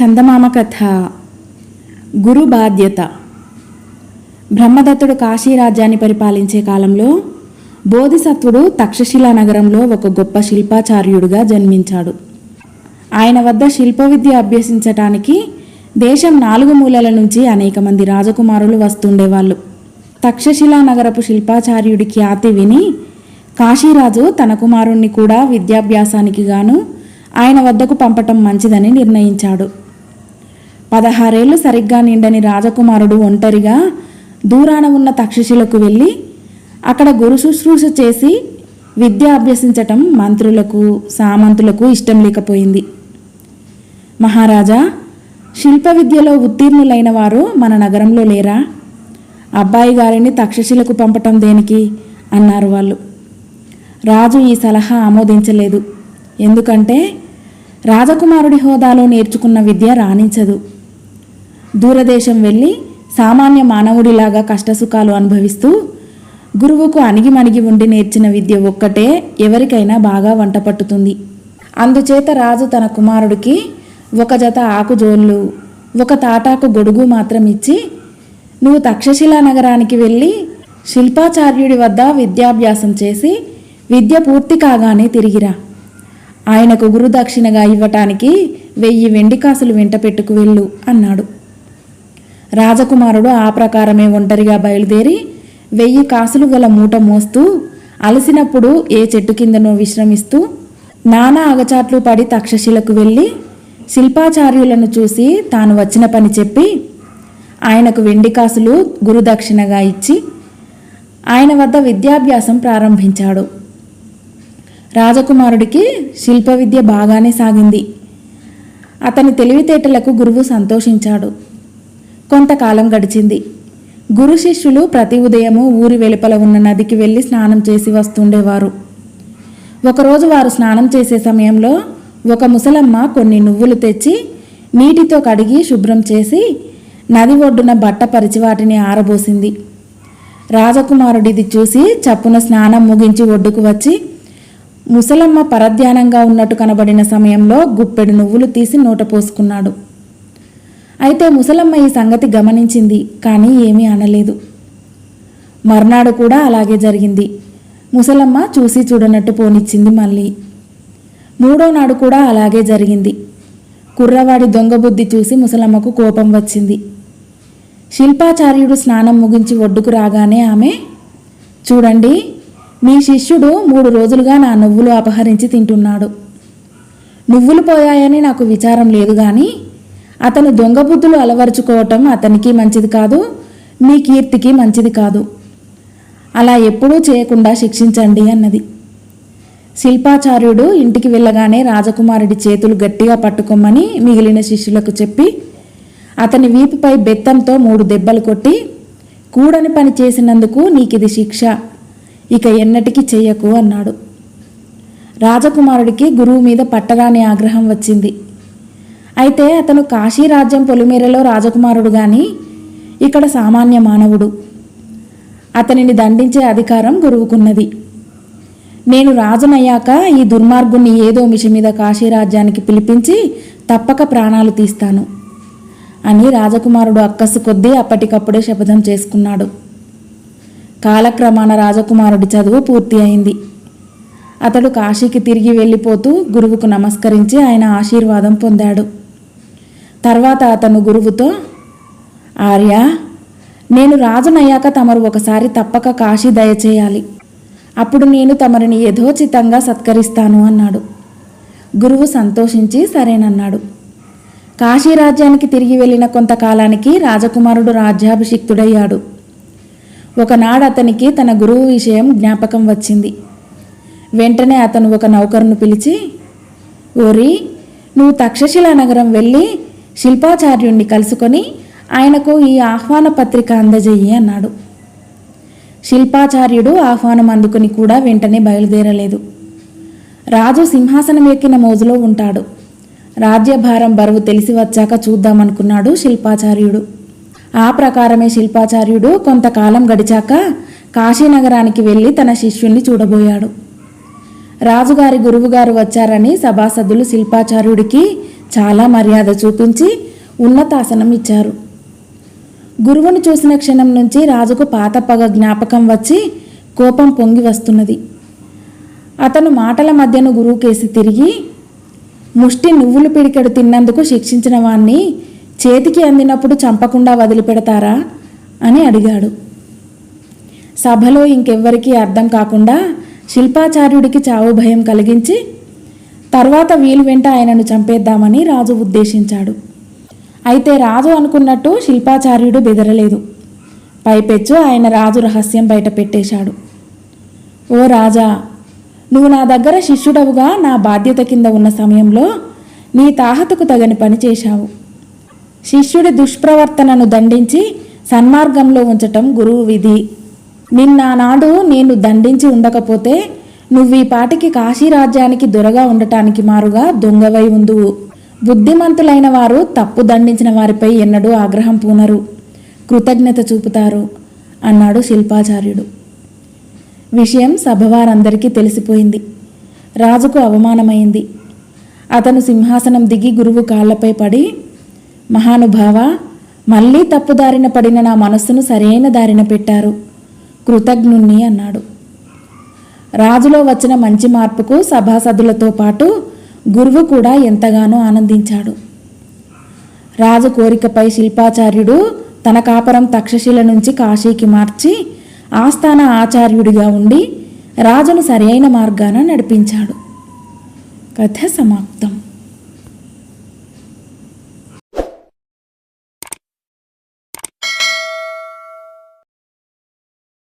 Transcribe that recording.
చందమామ కథ. గురు బాధ్యత. బ్రహ్మదత్తుడు కాశీ రాజ్యాన్ని పరిపాలించే కాలంలో బోధిసత్వుడు తక్షశిలా నగరంలో ఒక గొప్ప శిల్పాచార్యుడిగా జన్మించాడు. ఆయన వద్ద శిల్ప విద్య అభ్యసించటానికి దేశం 4 మూలల నుంచి అనేక మంది రాజకుమారులు వస్తుండేవాళ్ళు. తక్షశిలా నగరపు శిల్పాచార్యుడి ఖ్యాతి విని కాశీరాజు తన కుమారుణ్ణి కూడా విద్యాభ్యాసానికి గాను ఆయన వద్దకు పంపటం మంచిదని నిర్ణయించాడు. 16 ఏళ్లు సరిగ్గా నిండని రాజకుమారుడు ఒంటరిగా దూరాన ఉన్న తక్షశిలకు వెళ్ళి అక్కడ గురు శుశ్రూష చేసి విద్య అభ్యసించటం మంత్రులకు సామంతులకు ఇష్టం లేకపోయింది. మహారాజా, శిల్ప విద్యలో ఉత్తీర్ణులైన వారు మన నగరంలో లేరా? అబ్బాయి గారిని తక్షశిలకు పంపటం దేనికి అన్నారు వాళ్ళు. రాజు ఈ సలహా ఆమోదించలేదు. ఎందుకంటే రాజకుమారుడి హోదాలో నేర్చుకున్న విద్య రాణించదు. దూరదేశం వెళ్ళి సామాన్య మానవుడిలాగా కష్టసుఖాలు అనుభవిస్తూ గురువుకు అణిగిమణిగి ఉండి నేర్చిన విద్య ఒక్కటే ఎవరికైనా బాగా వంట పట్టుతుంది. అందుచేత రాజు తన కుమారుడికి ఒక జత ఆకుజోళ్ళు, ఒక తాటాకు గొడుగు మాత్రం ఇచ్చి, నువ్వు తక్షశిలా నగరానికి వెళ్ళి శిల్పాచార్యుడి వద్ద విద్యాభ్యాసం చేసి విద్య పూర్తి కాగానే తిరిగిరా. ఆయనకు గురుదక్షిణగా ఇవ్వటానికి 1000 వెండి కాసులు వెంట పెట్టుకు వెళ్ళు అన్నాడు. రాజకుమారుడు ఆ ప్రకారమే ఒంటరిగా బయలుదేరి 1000 కాసులు గల మూట మోస్తూ అలసినప్పుడు ఏ చెట్టు కిందనో విశ్రమిస్తూ నానా అగచాట్లు పడి తక్షశిలకు వెళ్ళి శిల్పాచార్యులను చూసి తాను వచ్చిన పని చెప్పి ఆయనకు వెండి కాసులు గురుదక్షిణగా ఇచ్చి ఆయన వద్ద విద్యాభ్యాసం ప్రారంభించాడు. రాజకుమారుడికి శిల్ప విద్య బాగానే సాగింది. అతని తెలివితేటలకు గురువు సంతోషించాడు. కొంతకాలం గడిచింది. గురు శిష్యులు ప్రతి ఉదయము ఊరి వెలుపల ఉన్న నదికి వెళ్ళి స్నానం చేసి వస్తుండేవారు. ఒకరోజు వారు స్నానం చేసే సమయంలో ఒక ముసలమ్మ కొన్ని నువ్వులు తెచ్చి నీటితో కడిగి శుభ్రం చేసి నది ఒడ్డున బట్ట పరిచి వాటిని ఆరబోసింది. రాజకుమారుడిది చూసి చప్పున స్నానం ముగించి ఒడ్డుకు వచ్చి ముసలమ్మ పరధ్యానంగా ఉన్నట్టు కనబడిన సమయంలో గుప్పెడు నువ్వులు తీసి నోట పోసుకున్నాడు. అయితే ముసలమ్మ ఈ సంగతి గమనించింది, కానీ ఏమీ అనలేదు. మర్నాడు కూడా అలాగే జరిగింది. ముసలమ్మ చూసి చూడనట్టు పోనిచ్చింది. మళ్ళీ 3వ నాడు కూడా అలాగే జరిగింది. కుర్రవాడి దొంగ బుద్ధి చూసి ముసలమ్మకు కోపం వచ్చింది. శిల్పాచార్యుడు స్నానం ముగించి ఒడ్డుకు రాగానే ఆమె, చూడండి, మీ శిష్యుడు 3 రోజులుగా నా నువ్వులు అపహరించి తింటున్నాడు. నువ్వులు పోయాయని నాకు విచారం లేదు, కానీ అతను దొంగ బుద్ధులు అలవరుచుకోవటం అతనికి మంచిది కాదు, మీ కీర్తికి మంచిది కాదు. అలా ఎప్పుడూ చేయకుండా శిక్షించండి అన్నది. శిల్పాచార్యుడు ఇంటికి వెళ్ళగానే రాజకుమారుడి చేతులు గట్టిగా పట్టుకోమని మిగిలిన శిష్యులకు చెప్పి అతని వీపుపై బెత్తంతో 3 దెబ్బలు కొట్టి, కూడని పని చేసినందుకు నీకిది శిక్ష, ఇక ఎన్నటికీ చెయ్యకు అన్నాడు. రాజకుమారుడికి గురువు మీద పట్టరాని ఆగ్రహం వచ్చింది. అయితే అతను కాశీ రాజ్యం పొలిమేరలో రాజకుమారుడు గాని ఇక్కడ సామాన్య మానవుడు. అతనిని దండించే అధికారం గురువుకున్నది. నేను రాజునయ్యాక ఈ దుర్మార్గుణ్ణి ఏదో మిష మీద కాశీ రాజ్యానికి పిలిపించి తప్పక ప్రాణాలు తీస్తాను అని రాజకుమారుడు అక్కసు కొద్దీ అప్పటికప్పుడే శపథం చేసుకున్నాడు. కాలక్రమాన రాజకుమారుడి చదువు పూర్తి అయింది. అతడు కాశీకి తిరిగి వెళ్ళిపోతూ గురువుకు నమస్కరించి ఆయన ఆశీర్వాదం పొందాడు. తర్వాత అతను గురువుతో, ఆర్య, నేను రాజునయ్యాక తమరు ఒకసారి తప్పక కాశీ దయచేయాలి. అప్పుడు నేను తమరిని యథోచితంగా సత్కరిస్తాను అన్నాడు. గురువు సంతోషించి సరేనన్నాడు. కాశీ రాజ్యానికి తిరిగి వెళ్ళిన కొంతకాలానికి రాజకుమారుడు రాజ్యాభిషిక్తుడయ్యాడు. ఒకనాడు అతనికి తన గురువు విషయం జ్ఞాపకం వచ్చింది. వెంటనే అతను ఒక నౌకరును పిలిచి, ఓరి, నువ్వు తక్షశిలా నగరం వెళ్ళి శిల్పాచార్యుణ్ణి కలుసుకొని ఆయనకు ఈ ఆహ్వాన పత్రిక అందజేయి అన్నాడు. శిల్పాచార్యుడు ఆహ్వానం అందుకుని కూడా వెంటనే బయలుదేరలేదు. రాజు సింహాసనం ఎక్కిన మోజులో ఉంటాడు. రాజ్యభారం బరువు తెలిసి వచ్చాక చూద్దామనుకున్నాడు శిల్పాచార్యుడు. ఆ ప్రకారమే శిల్పాచార్యుడు కొంతకాలం గడిచాక కాశీనగరానికి వెళ్ళి తన శిష్యుణ్ణి చూడబోయాడు. రాజుగారి గురువుగారు వచ్చారని సభాసదులు శిల్పాచార్యుడికి చాలా మర్యాద చూపించి ఉన్నతాసనం ఇచ్చారు. గురువును చూసిన క్షణం నుంచి రాజుకు పాత పగ జ్ఞాపకం వచ్చి కోపం పొంగి వస్తున్నది. అతను మాటల మధ్యను గురువుకేసి తిరిగి, ముష్టి నువ్వులు పిడికెడు తిన్నందుకు శిక్షించిన వాణ్ణి చేతికి అందినప్పుడు చంపకుండా వదిలిపెడతారా అని అడిగాడు. సభలో ఇంకెవ్వరికీ అర్థం కాకుండా శిల్పాచార్యుడికి చావు భయం కలిగించి తర్వాత వీలు వెంట ఆయనను చంపేద్దామని రాజు ఉద్దేశించాడు. అయితే రాజు అనుకున్నట్టు శిల్పాచార్యుడు బెదరలేదు. పైపెచ్చు ఆయన రాజు రహస్యం బయట పెట్టేశాడు. ఓ రాజా, నువ్వు నా దగ్గర శిష్యుడవుగా నా బాధ్యత కింద ఉన్న సమయంలో నీ తాహతుకు తగని పని చేశావు. శిష్యుడి దుష్ప్రవర్తనను దండించి సన్మార్గంలో ఉంచటం గురువు విధి. నిన్నానాడు నేను దండించి ఉండకపోతే నువ్వు ఈ పాటికి కాశీరాజ్యానికి దొరగా ఉండటానికి మారుగా దొంగవై ఉందువు. బుద్ధిమంతులైన వారు తప్పు దండించిన వారిపై ఎన్నడూ ఆగ్రహం పూనరు, కృతజ్ఞత చూపుతారు అన్నాడు శిల్పాచార్యుడు. విషయం సభవారందరికీ తెలిసిపోయింది. రాజుకు అవమానమైంది. అతను సింహాసనం దిగి గురువు కాళ్లపై పడి, మహానుభావ, మళ్ళీ తప్పుదారిన పడిన నా మనస్సును సరైన దారిన పెట్టారు, కృతజ్ఞుణ్ణి అన్నాడు. రాజులో వచ్చిన మంచి మార్పుకు సభాసదులతో పాటు గురువు కూడా ఎంతగానో ఆనందించాడు. రాజు కోరికపై శిల్పాచార్యుడు తన కాపురం తక్షశిల నుంచి కాశీకి మార్చి ఆస్థాన ఆచార్యుడిగా ఉండి రాజును సరైన మార్గాన నడిపించాడు. కథ సమాప్తం.